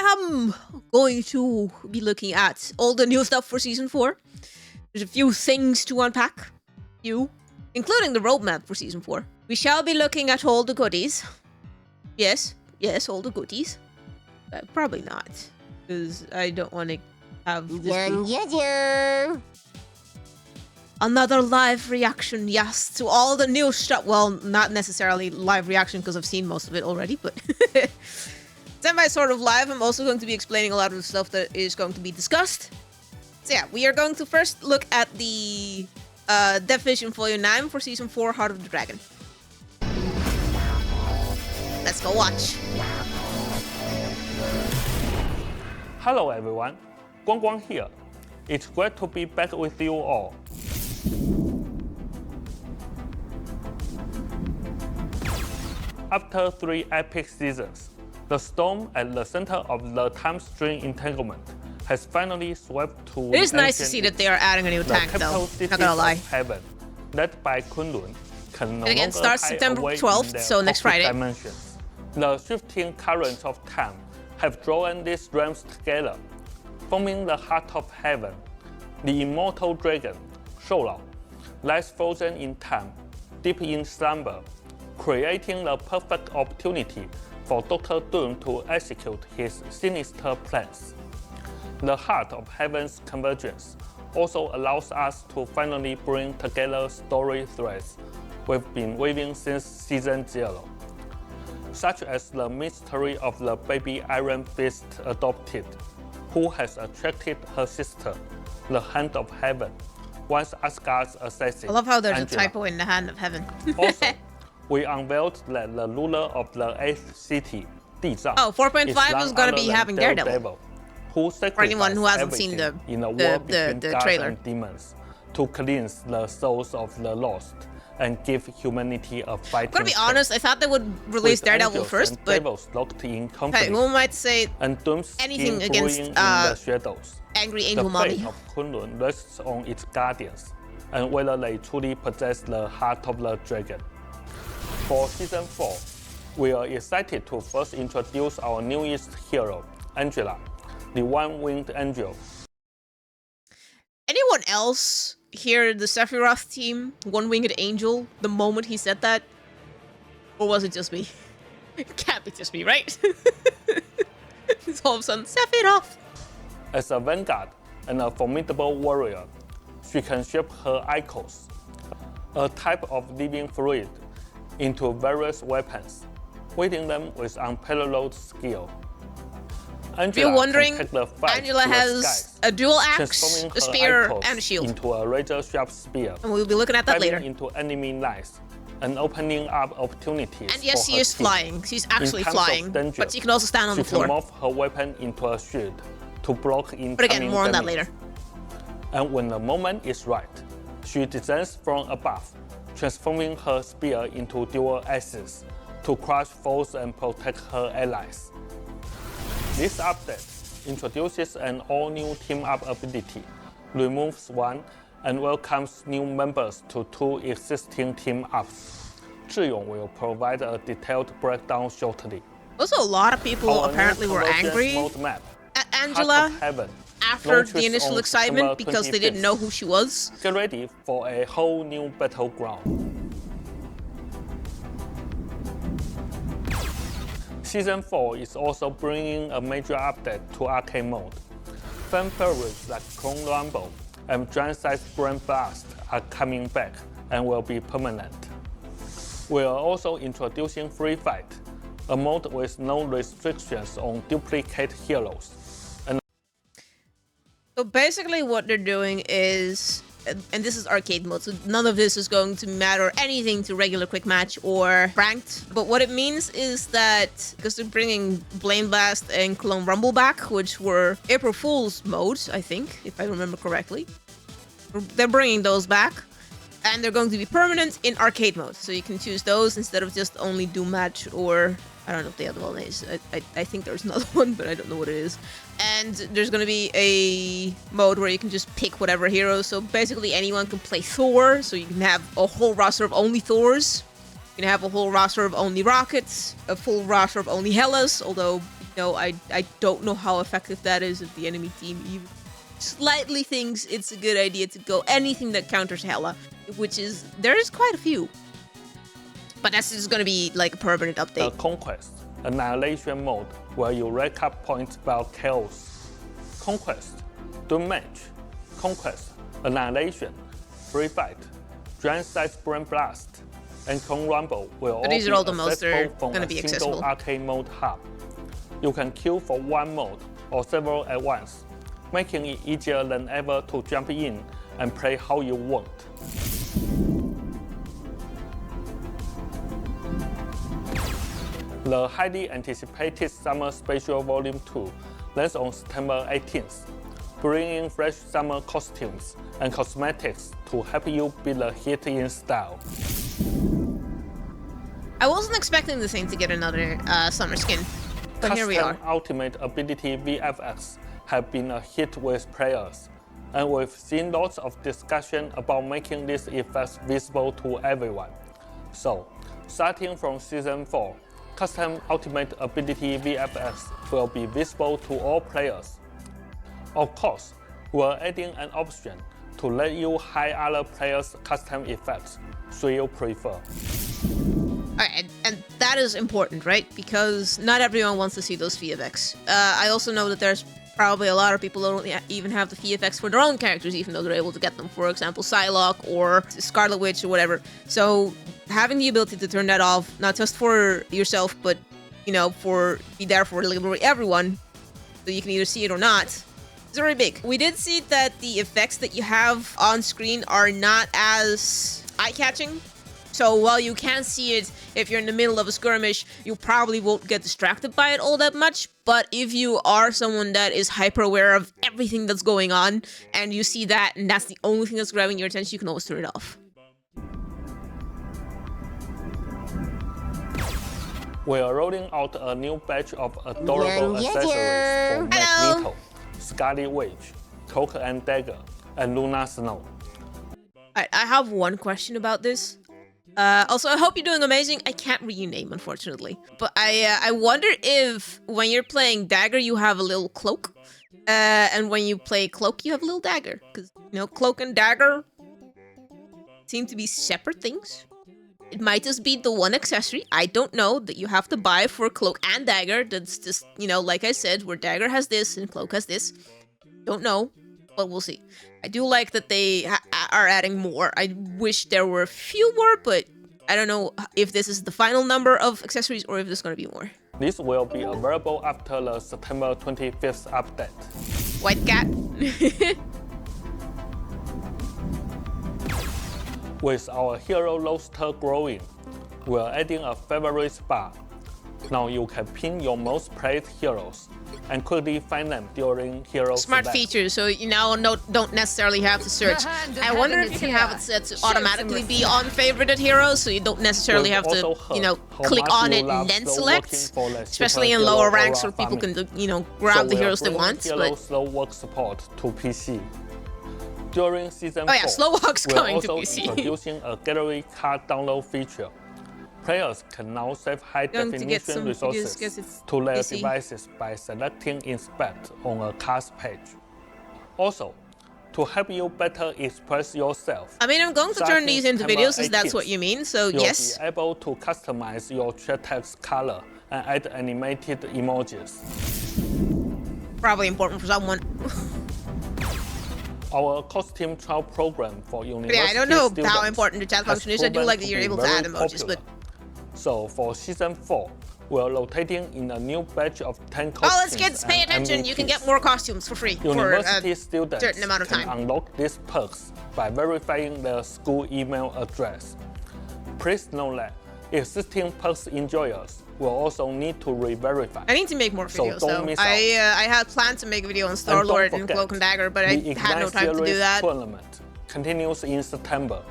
I am going to be looking at all the new stuff for Season 4. There's a few things to unpack. Including the roadmap for Season 4. We shall be looking at all the goodies. Yes, all the goodies. But probably not. Because I don't want to have this another live reaction, yes, to all the new stuff. Well, not necessarily live reaction because I've seen most of it already, but semi sort of live. I'm also going to be explaining a lot of the stuff that is going to be discussed. So yeah, we are going to first look at the Definition Volume 9 for Season 4, Heart of the Dragon. Let's go watch. Hello everyone, Guang here. It's great to be back with you all. After 3 epic seasons, the storm at the center of the time string entanglement has finally swept to. It is nice to see that they are adding a new tank, though. Not gonna lie. Heaven, led by Kunlun, can no and again, longer starts hide September away 12th, in so next Friday. Dimensions. The shifting currents of time have drawn these realms together, forming the heart of heaven. The immortal dragon, Shoulao, lies frozen in time, deep in slumber, creating the perfect opportunity for Dr. Doom to execute his sinister plans. The heart of heaven's convergence also allows us to finally bring together story threads we've been weaving since Season 0, such as the mystery of the baby Iron Fist adopted, who has attracted her sister, the Hand of Heaven, once Asgard's assassin. I love how there's Angela. a typo in the Hand of Heaven. Also, we unveiled that the ruler of the 8th city, Dizang, 4.5 is going to be having Daredevil. Who for anyone who hasn't seen the trailer. And demons to cleanse the souls of the lost and give humanity a fighting. I'm gonna be honest, I thought they would release Daredevil first, but hey, who might say and anything against the shadows. Angry Angel The Mommy? fate of Kunlun rests on its guardians and whether they truly possess the heart of the dragon. For Season 4, we are excited to first introduce our newest hero, Angela, the one-winged angel. Anyone else hear the Sephiroth team, one-winged angel, the moment he said that? Or was it just me? It can't be just me, right? It's all of a sudden, Sephiroth! As a Vanguard and a formidable warrior, she can shape her icons, a type of living fluid, into various weapons, wielding them with unparalleled skill. If you're wondering, Angela has a dual axe, a spear, and a shield. Into a razor-sharp spear. And we'll be looking at that later. Into enemy lines and opening up opportunities. And yes, she is flying. She's actually flying, danger, but she can also stand on the floor. She can morph her weapon into a shield to block incoming But again, more on that later. And when the moment is right, she descends from above, transforming her spear into dual axes to crush foes and protect her allies. This update introduces an all-new team-up ability, removes one, and welcomes new members to 2 existing team-ups. Zhiyong will provide a detailed breakdown shortly. Also, a lot of people apparently were angry at Angela after the initial excitement because they didn't know who she was. Get ready for a whole new battleground. Season 4 is also bringing a major update to arcade mode. Fan favorites like Clone Rumble and Giant-Size Brain Blast are coming back and will be permanent. We are also introducing Free Fight, a mode with no restrictions on duplicate heroes. So basically what they're doing is, and this is arcade mode, so none of this is going to matter anything to regular quick match or ranked. But what it means is that, because they're bringing Blame Blast and Clone Rumble back, which were April Fool's modes, I think, if I remember correctly. They're bringing those back, and they're going to be permanent in arcade mode. So you can choose those instead of just only Doom Match or... I don't know if the other one is. I think there's another one, but I don't know what it is. And there's going to be a mode where you can just pick whatever hero. So basically anyone can play Thor. So you can have a whole roster of only Thors. You can have a whole roster of only Rockets. A full roster of only Hellas. Although No, I don't know how effective that is if the enemy team even slightly thinks it's a good idea to go anything that counters Hela, which is, there is quite a few. But that's just gonna be like a permanent update. The Conquest, Annihilation mode, where you rack up points by chaos. Conquest, Doom Match, Conquest, Annihilation, Free Fight, Giant Size Brain Blast, and Con Rumble will all these be are all the modes that are accessible from gonna a be single accessible. arcade mode hub. You can queue for one mode or several at once, making it easier than ever to jump in and play how you want. The highly anticipated Summer Special Volume 2 lands on September 18th, bringing fresh summer costumes and cosmetics to help you beat the heat in style. I wasn't expecting the thing to get another summer skin, but here we are. Custom Ultimate Ability VFX have been a hit with players, and we've seen lots of discussion about making these effects visible to everyone. So, starting from Season 4, Custom Ultimate Ability VFX will be visible to all players. Of course, we're adding an option to let you hide other players' custom effects, should you prefer. Alright, and that is important, right? Because not everyone wants to see those VFX. I also know that there's probably a lot of people who don't even have the VFX for their own characters, even though they're able to get them. For example, Psylocke or Scarlet Witch or whatever. So having the ability to turn that off, not just for yourself, but, you know, be there for literally everyone, so you can either see it or not, is very big. We did see that the effects that you have on screen are not as eye-catching. So while you can see it if you're in the middle of a skirmish, you probably won't get distracted by it all that much. But if you are someone that is hyper aware of everything that's going on, and you see that, and that's the only thing that's grabbing your attention, you can always turn it off. We are rolling out a new batch of adorable accessories for Magneto, Scarlet Witch, Cloak and Dagger, and Luna Snow. Alright, I have one question about this. Also, I hope you're doing amazing. I can't read your name, unfortunately. But I wonder if when you're playing Dagger, you have a little cloak. And when you play Cloak, you have a little dagger. Because, you know, Cloak and Dagger seem to be separate things. It might just be the one accessory, I don't know, that you have to buy for Cloak and Dagger. That's just, you know, like I said, where Dagger has this and Cloak has this. Don't know, but we'll see. I do like that they are adding more. I wish there were a few more, but I don't know if this is the final number of accessories or if there's going to be more. This will be available after the September 25th update. White cat. With our hero roster growing, we're adding a favorite bar. Now you can pin your most played heroes and quickly find them during hero Smart events. features, so you now don't necessarily have to search. I wonder if you can have it set to automatically be on favorited heroes, so you don't necessarily have to, you know, click on it and then select. Especially in lower ranks where people can, you know, grab the heroes they want. But slow walk support to PC. During Season 4, slow walk's coming to we're PC. also introducing a gallery card download feature. Players can now save high-definition resources to their devices by selecting Inspect on a card's page. Also, to help you better express yourself, I mean, I'm going to turn these into videos if that's what you mean, so yes. You'll be able to customize your chat text color and add animated emojis. Probably important for someone. Our costume trial program for university Yeah, I don't know students how important the chat function is. I do like that you're able to add emojis, but... So for Season 4, we're rotating in a new batch of 10 costumes. Oh, let's kids, pay attention. You can get more costumes for free for a certain amount of time. Can unlock these perks by verifying their school email address. Please note that existing perks enjoyers will also need to re-verify. I need to make more videos, don't miss out. I had planned to make a video on Star-Lord and Cloak and Dagger, but I had no time to do that. The tournament continues in September.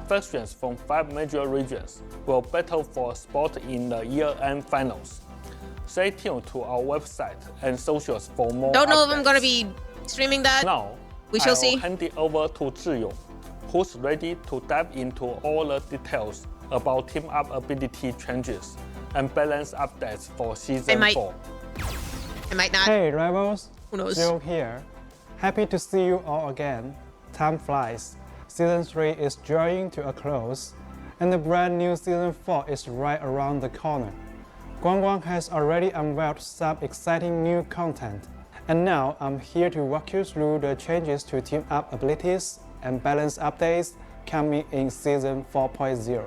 Factions from 5 major regions will battle for a spot in the year-end finals. Stay tuned to our website and socials for more Don't know updates. if I'm gonna be streaming that. Now, we shall see. I'll hand it over to Zhiyong, who's ready to dive into all the details about team-up ability changes and balance updates for Season 4. I might not. Hey rivals, Who knows? Joe here. Happy to see you all again. Time flies. Season 3 is drawing to a close, and the brand new Season 4 is right around the corner. Guangguang has already unveiled some exciting new content, and now I'm here to walk you through the changes to team-up abilities and balance updates coming in Season 4.0.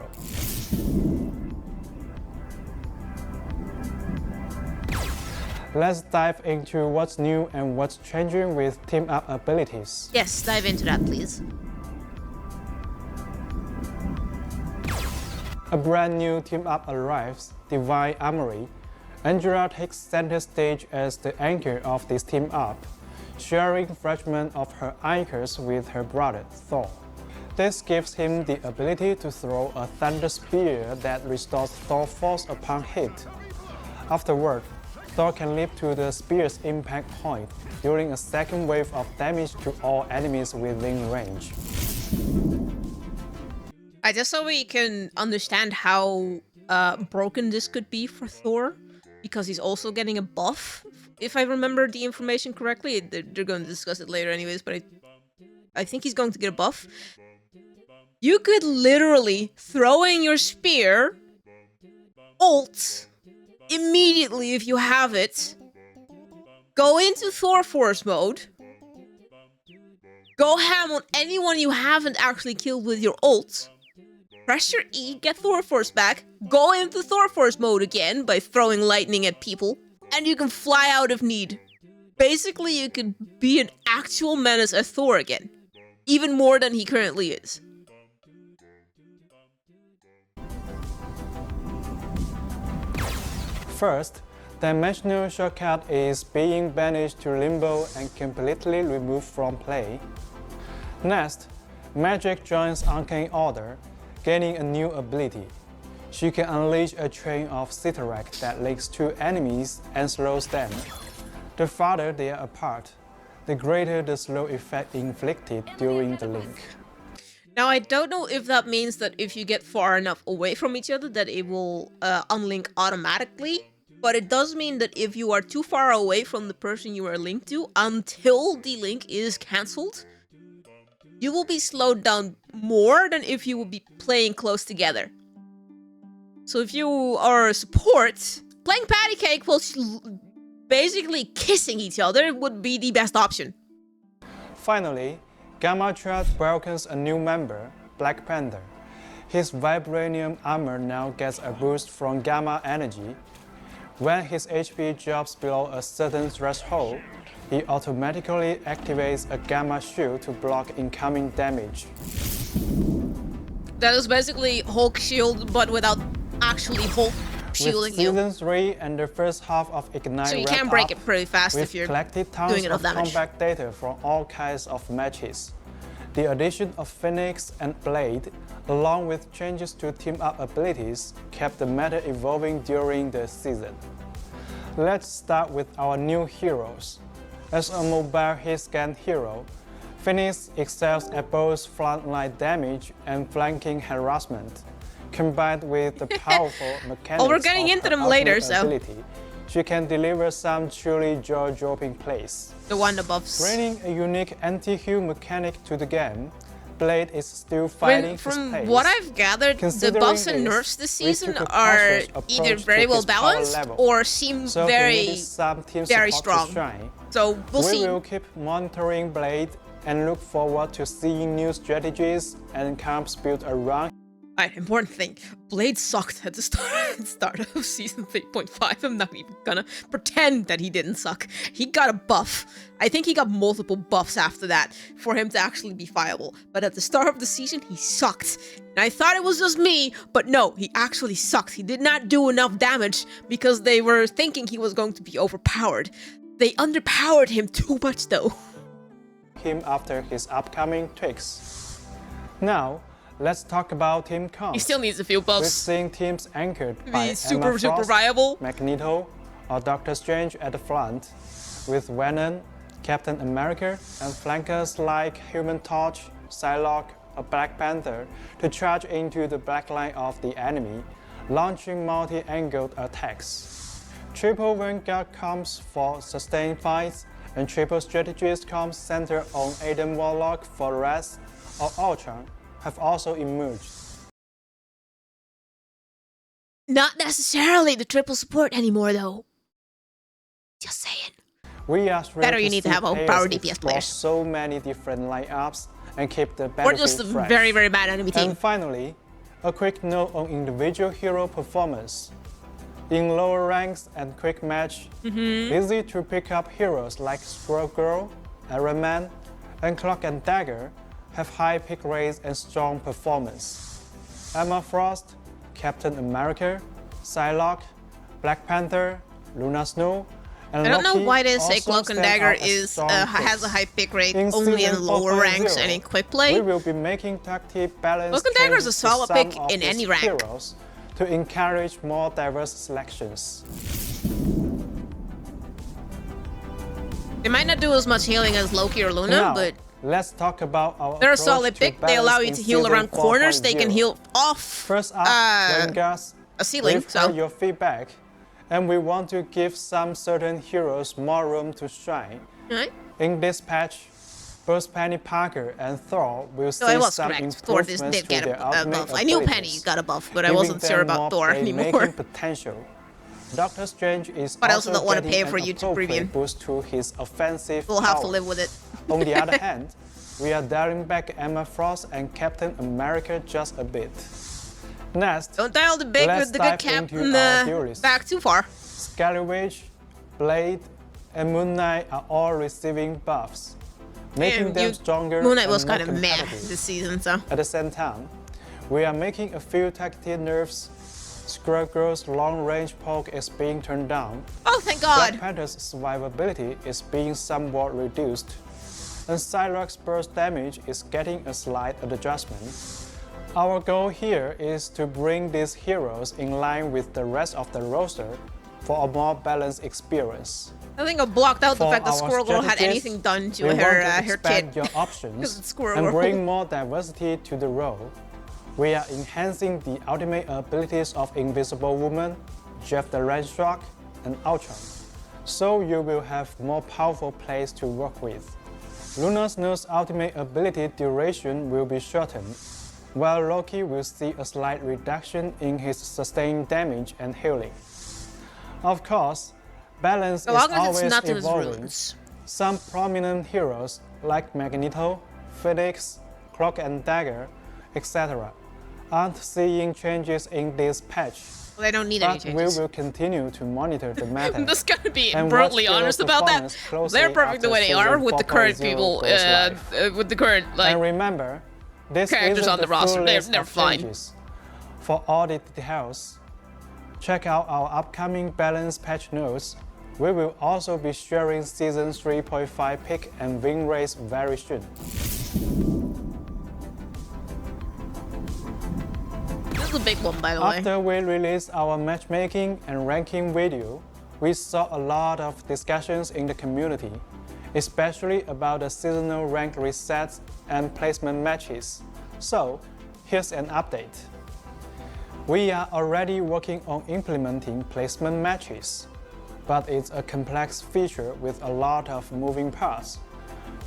Let's dive into what's new and what's changing with team-up abilities. Yes, dive into that, please. A brand new team-up arrives, Divine Armory. Angela takes center stage as the anchor of this team-up, sharing fragments of her anchors with her brother, Thor. This gives him the ability to throw a thunder spear that restores Thor force upon hit. Afterward, Thor can leap to the spear's impact point, dealing a second wave of damage to all enemies within range. I just so we can understand how broken this could be for Thor, because he's also getting a buff. If I remember the information correctly, they're going to discuss it later anyways, but I think he's going to get a buff. You could literally throw in your spear, ult, immediately if you have it, go into Thor Force mode, go ham on anyone you haven't actually killed with your ult, press your E, get Thor Force back, go into Thor Force mode again by throwing lightning at people, and you can fly out if need. Basically, you can be an actual menace at Thor again, even more than he currently is. First, Dimensional Shortcut is being banished to Limbo and completely removed from play. Next, Magic joins Arcane Order, gaining a new ability. She can unleash a train of Citarac that links two enemies and slows them. The farther they are apart, the greater the slow effect inflicted during the link. Now, I don't know if that means that if you get far enough away from each other that it will unlink automatically, but it does mean that if you are too far away from the person you are linked to until the link is cancelled, you will be slowed down more than if you would be playing close together. So if you are a support, playing patty cake while basically kissing each other would be the best option. Finally, Gamma Threat welcomes a new member, Black Panther. His vibranium armor now gets a boost from Gamma energy. When his HP drops below a certain threshold, he automatically activates a Gamma shield to block incoming damage. That is basically Hulk shield, but without actually Hulk shielding With Season 3 and the first half of Ignite so you can break it pretty fast if you're collected tons doing enough of damage. combat data from all kinds of matches. The addition of Phoenix and Blade, along with changes to team-up abilities, kept the meta evolving during the season. Let's start with our new heroes. As a mobile hit-scan hero, Phoenix excels at both frontline damage and flanking harassment. Combined with the powerful mechanics we're getting into them later, so ability, she can deliver some truly jaw-dropping plays. the one above. Bringing a unique anti-heal mechanic to the game, Blade is still fighting From his pace. what I've gathered, the Considering buffs and this, nerfs this we season took a are cautious approach either to very well his power balanced level. or seem So very very strong. Shine. So we'll We see. will keep monitoring Blade and look forward to seeing new strategies and camps built around. Alright, important thing. Blade sucked at the start of season 3.5. I'm not even gonna pretend that he didn't suck. He got a buff. I think he got multiple buffs after that for him to actually be viable. But at the start of the season, he sucked. And I thought it was just me, but no, he actually sucked. He did not do enough damage because they were thinking he was going to be overpowered. They underpowered him too much though. Him after his upcoming tweaks. Now, let's talk about team comps. He still needs a few We're buffs. seeing teams anchored by He's super Emma Frost, viable. Magneto, or Doctor Strange at the front, with Venom, Captain America, and flankers like Human Torch, Psylocke, or Black Panther to charge into the backline of the enemy, launching multi-angled attacks. Triple Vanguard comes for sustained fights, and Triple Strategies comes centered on Aiden Warlock for rest or Ultron have also emerged. Not necessarily the triple support anymore, though. Just saying. We are thrilled Better you to need to see have players power DPS explore players. so many different lineups and keep the Or battlefield just a fresh. very, very bad enemy team. And finally, a quick note on individual hero performance. In lower ranks and quick match, easy to pick up heroes like Squirrel Girl, Iron Man, and Cloak and Dagger have high pick rates and strong performance. Emma Frost, Captain America, Psylocke, Black Panther, Luna Snow, and I don't know Loki why they say also Cloak and stand Dagger out as is strong has a picks. high pick rate In only in Season lower ranks 4.0, and in quick play. We will be making tactic balance Cloak and Dagger is a changes to solid some pick of in these any rank. heroes to encourage more diverse selections. They might not do as much healing as Loki or Luna, Now, but let's talk about our they're a approach solid to pick. They allow you balance to in heal Season around corners. They can 4.0. heal off First up, Vanguards. a ceiling. We've So heard your feedback, and we want to give some certain heroes more room to shine. Alright. In this patch, both Penny Parker and Thor will see So I was some correct. Thor improvements did to get their a ultimate buff. I knew Penny abilities, got a buff, but I giving wasn't sure them about more Thor anymore. playmaking potential. Doctor Strange is But I also also don't want to getting pay for an YouTube appropriate Premium. boost to his offensive We'll have to powers. live with it. On the other hand, we are dialing back Emma Frost and Captain America just a bit. Next, Don't dial the big let's with the good dive into captain our duelists. back too far. Scarlet Witch, Blade, and Moon Knight are all receiving buffs, making them stronger Moon Knight and was more kind of meh competitive. this season, so. At the same time, we are making a few tactical nerfs. Squirrel Girl's long-range poke is being turned down. Oh, thank Black God. Panther's survivability is being somewhat reduced, and Psylocke's burst damage is getting a slight adjustment. Our goal here is to bring these heroes in line with the rest of the roster for a more balanced experience. I think I blocked out the For fact that our Squirrel Girl had strategists, anything done to we want her to expand kid. your 'Cause options it's Squirrel and Girl. bring more diversity to the role. We are enhancing the ultimate abilities of Invisible Woman, Jeff the Rangerock, and Ultron, so you will have more powerful plays to work with. Luna Snow's ultimate ability duration will be shortened, while Loki will see a slight reduction in his sustained damage and healing. Of course, balance So is long as it's always not to his evolving. runes. Some prominent heroes like Magneto, Phoenix, Cloak and Dagger, etc. aren't seeing changes in this patch, Well, they don't need any but we changes. will continue to monitor the meta. I'm just gonna be and brutally watch hero honest about that. performance closely They're perfect the after way they are Season with the current 4.0 people, goes live. with the current, like, And remember, this characters isn't on the the roster. full They're- list they're of fine. changes. For all the details, check out our upcoming balance patch notes. We will also be sharing Season 3.5 pick and win rates very soon. this is a big one, by the way. After we released our matchmaking and ranking video, we saw a lot of discussions in the community, especially about the seasonal rank resets and placement matches. So, here's an update. We are already working on implementing placement matches, but it's a complex feature with a lot of moving parts.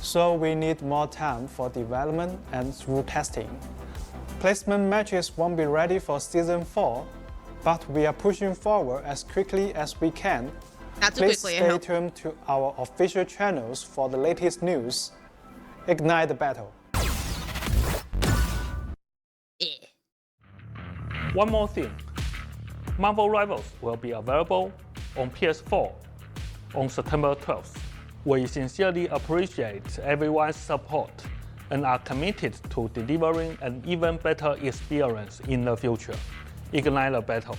So we need more time for development and through testing. Placement matches won't be ready for Season 4, but we are pushing forward as quickly as we can. Not too Please quickly, I stay hope. tuned to our official channels for the latest news. Ignite the battle. Yeah. One more thing, Marvel Rivals will be available on PS4 on September 12th. We sincerely appreciate everyone's support and are committed to delivering an even better experience in the future. Ignite the battle.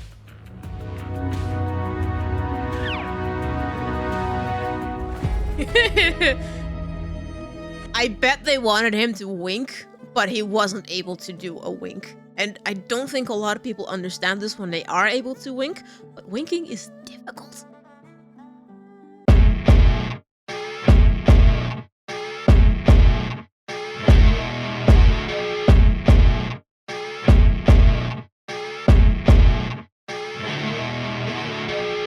I bet they wanted him to wink, but he wasn't able to do a wink. And I don't think a lot of people understand this when they are able to wink, but winking is difficult.